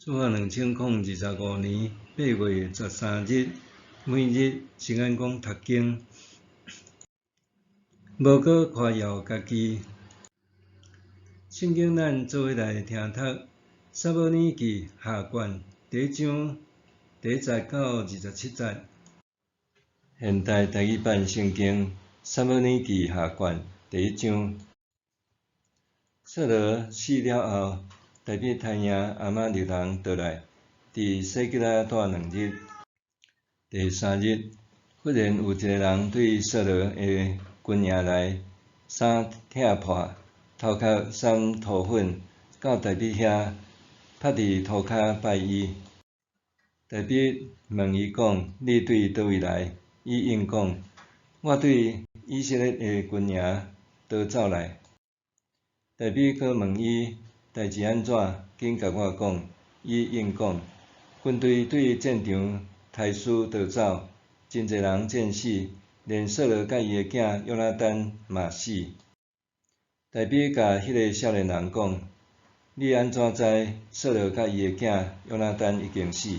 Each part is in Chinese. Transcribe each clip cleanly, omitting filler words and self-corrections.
主后2025年8月13日，每日圣安宫读经，无搁夸耀家己。圣经咱做伙来听读《撒母耳记下卷》第1章第1节到27节。现代台语版圣经《撒母耳记下卷》第1章。扫罗死了后，大卫杀赢亚玛力人倒来，伫西吉拉住2日。第3日，忽然有一个人对扫罗的军营来，衫拆破，头壳沾土粉，到大卫遐，趴伫涂骹拜伊。大卫问伊讲：“你对倒位来？”伊应讲：“我对以色列的军营倒走来。”大卫阁问伊代志安怎，紧甲我讲。伊应讲：军队对战场刣输逃走，真侪人战死，连扫罗甲伊的囝约拿单嘛死。大卫甲迄个少年人讲：你安怎知扫罗甲伊的囝约拿单已经死？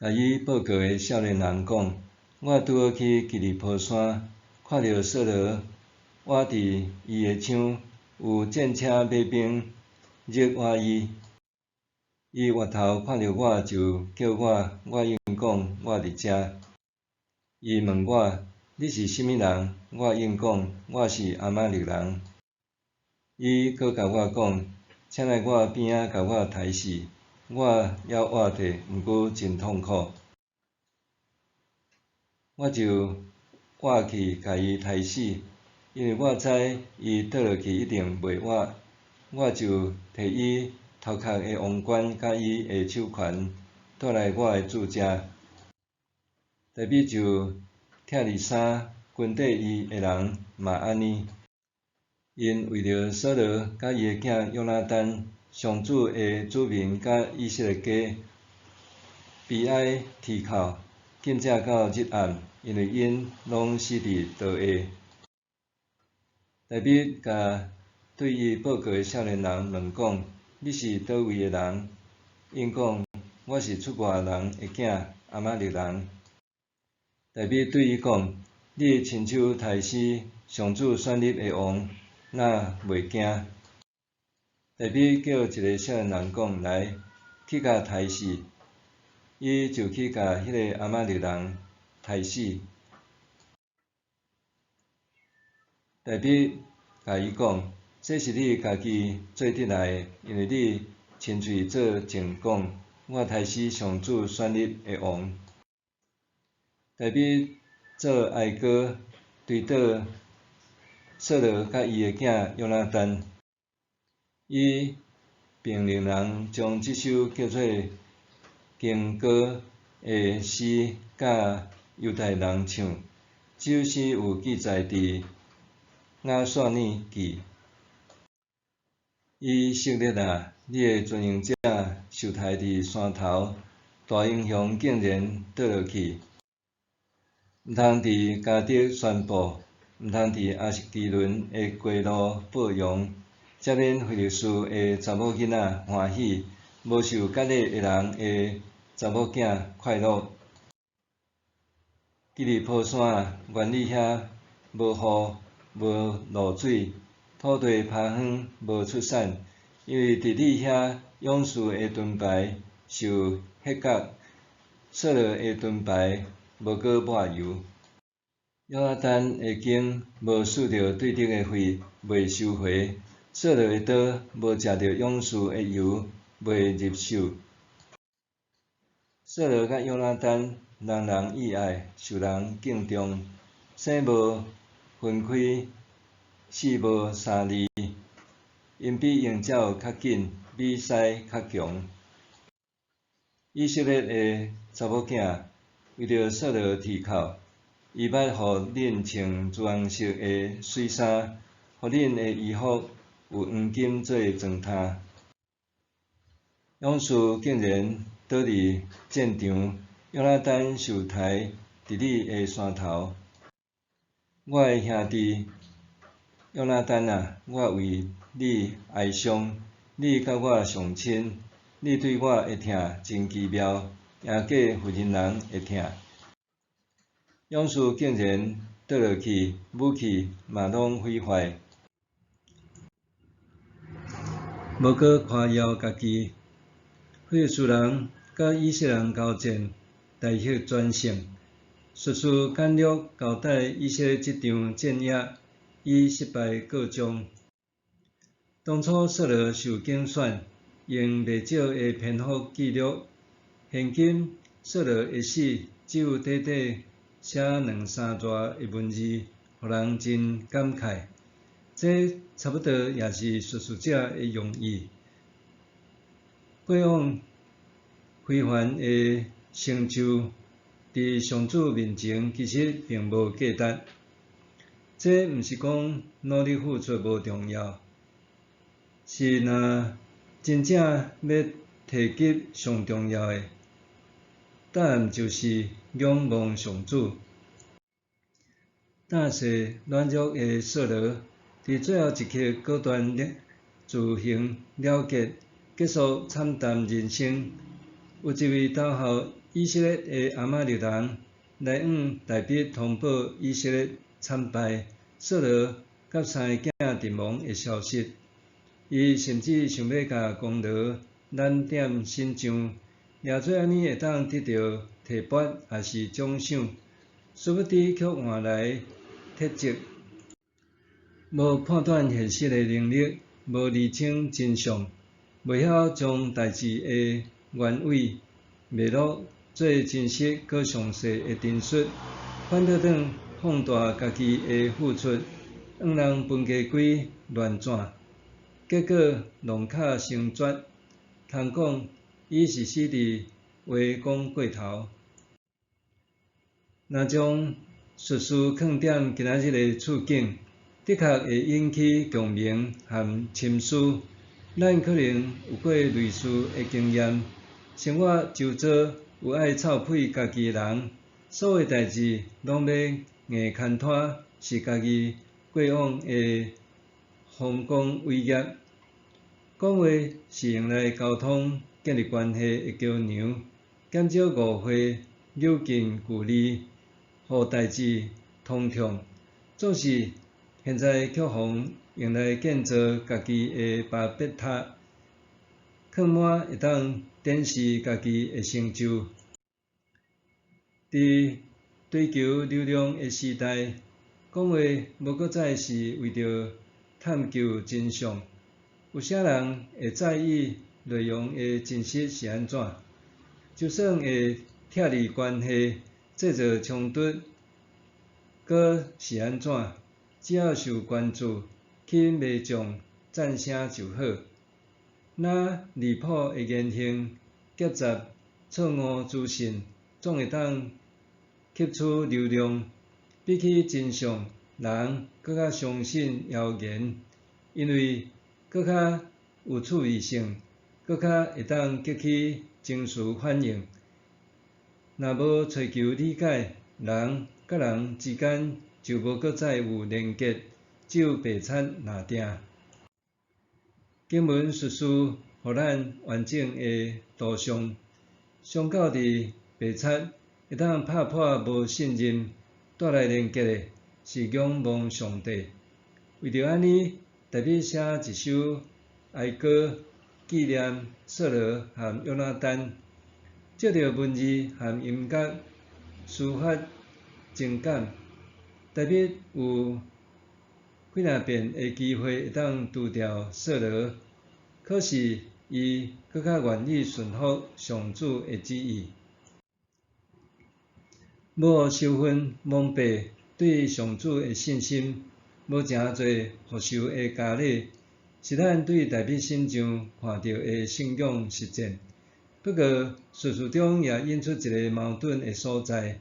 甲伊报告的少年人讲：我拄好去基利波山，看到扫罗倚伫伊的枪，有战车马兵入倚伊。伊回头看到我就叫我应讲我伫遮。伊问我：你是甚物人？我应讲我是亚玛力人。伊阁甲我讲：请来我边仔甲我刣死，我还活着，毋过真痛苦。我就活去甲伊刣死，因为我知伊倒落去一定袂活。我就摕伊头壳的王冠甲伊的手环带来我的住遮。大卫就拆哩衫，跟缀伊的人嘛安尼。因为着扫罗甲伊的囝约拿单，上主的子民甲以色列家悲哀啼哭，紧正到日暗，因为因拢死伫刀下。大卫甲对伊报告的少年人问讲：你是倒位的人？因讲：我是出外人的囝，亚玛力人。大卫对伊讲：你亲手刣死上主选立的王，哪袂惊？大卫叫一个少年人讲：来，去甲刣死。伊就去甲迄个亚玛力人刣死。大卫甲伊讲：这是你家己做得来的，因为你亲嘴做证讲，我刣死上主选立的王。大卫做哀歌，追悼扫罗甲伊的囝约拿单。伊并令人将这首叫做经歌的诗甲犹太人唱。这首诗有记载伫雅煞尼记。以色列啊，你的尊荣者受刣伫山头，大英雄竟然倒落去。毋通伫迦得宣布，毋通伫阿什基伦的街路报扬，才免非利士的查某囡仔欢喜，无受割礼的人的查某囝快乐。基利波山啊，原你遐无雨，无露水，土地趴远，无出产，因为伫你遐勇士的盾牌受削角，扫罗的盾牌无搁抹油。约拿单的颈无刺着对敌的血，袂收回；扫罗的刀无食着勇士的油，袂入手。扫罗甲约拿单人人意爱，受人敬重，生无分开，死无三离，因比鹰鸟较紧，比狮较强。以色列的查某囝为着扫罗啼哭。伊捌互恁穿朱红色的水衫，互恁的衣服有黄金做装饰。勇士竟然倒伫战场，约拿单受刣伫你的山头。我的兄弟约拿单啊，我为你哀伤，你甲我上亲，你对我会疼真奇妙，赢过妇人人会疼。勇士竟然倒落去，武器嘛拢毁坏，无搁夸耀家己。菲利斯人甲以色列人交战，大获全胜。术士简略交代以色列这场战役以失败告终。当初扫罗受竞选，用袂少的篇幅记录，现今扫罗会死，只有短短写2、3段的文字，互人真感慨。这差不多也是叙述者的用意。过往非凡的成就，伫上主面前其实并无价值。这毋是讲努力付出无重要，是若真正要提及上重要的，答案就是仰望上主。大势软弱的扫罗，伫最后一刻果断自行了结，结束惨淡人生。有一位投效以色列的亚玛力人来往大笔通报以色列惨败、扫罗甲3个囝阵亡的消息。伊甚至想要甲功劳揽点新账，也做安尼会当得到提拔还是奖赏，殊不知却换来撤职。无判断现实的能力，无厘清真相，袂晓将代志的原委脉络做真实搁详细的陈述，反倒转放大家己的付出，让人分家规乱转，结果弄巧成拙。通讲伊是死伫话讲过头。若将叙事放点今仔日的处境，的确会引起共鸣和深思。咱可能有过类似的经验，生活周遭有爱臭屁家己的人，所有代志拢要硬牵拖，是家己过往的丰功伟业。讲话是用来沟通、建立关系的桥梁，减少误会、扭近距离，互代志通畅。做事现在却互用来建造家己的巴别塔，放满会当展示家己的成就。伫追求流量的时代，讲话无搁再是为着探究真相。有啥人会在意内容的真实是安怎？就算会拆离关系、制造冲突，搁是安怎？只要受关注，去骂将赞声就好。那离谱的言行、夹杂错误资讯，总会当吸取流量。比起真相，人搁较相信谣言，因为搁较有趣味性，搁较会当激起情绪反应。若无追求理解，人甲人之间就无搁再有连结，只有白贼拿定。经文叙述互咱完整的图像，上到伫白贼会当拍破无信任，带来连结的是仰望上帝。为着安尼，特别写一首哀歌纪念扫罗和约拿单，借着文字和音乐抒发情感，特别有几若遍的机会会当除掉扫罗，可是伊搁较愿意顺服上主的旨意，无受分蒙蔽对上主的信心，无诚侪福寿的加礼，是咱对大笔信上看到的信仰实践。不过，叙述中也引出一个矛盾的所在：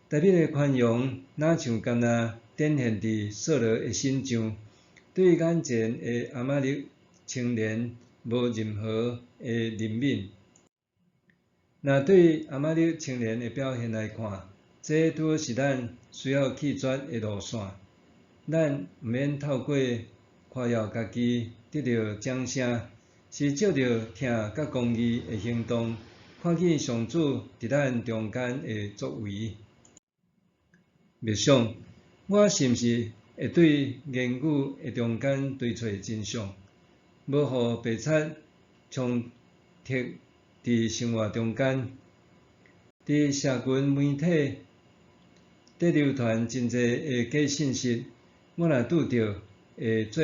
大笔的宽容，哪像敢若展现伫扫罗的身上，对眼前的亚玛力青年无任何的怜悯。若对亚玛力青年的表现来看，这拄好是咱需要弃绝的路线。咱毋免透过夸耀家己得到掌声，是照着听甲公义的行动，看见上主伫咱中间的作为。默想，我是毋是会对言语的中间追找真相，无互白贼冲突伫生活中间？伫社群媒体伫流传真侪的假信息，我若拄着，会做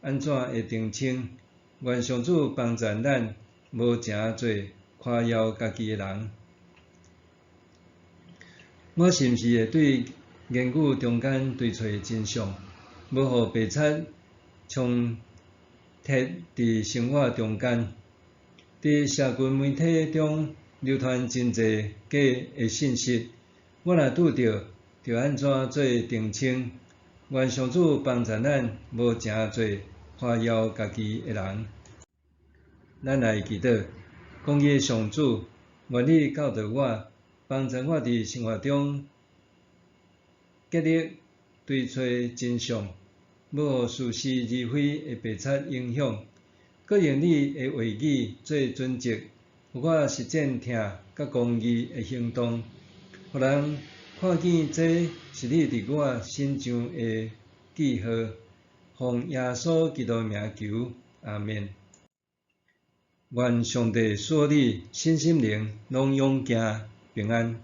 安怎的澄清？愿上主帮助咱，无诚做夸耀家己的人。我是毋是会对言语中间追找真相，无互白贼冲突伫生活中间？伫社群媒体中流传真侪假的信息，我若拄着，着安怎做澄清？愿上主帮助咱，无诚做夸耀家己的人。咱来祈祷，公义的上主，愿你教导我，帮助我伫生活中竭力追找真相，无互似是而非的白贼影响，搁用你的话语做准则，互我实践听甲公义的行动，互人看见这是你伫我心上的记号。奉耶稣基督名求，阿们。愿上帝赐你身心灵拢永行平安。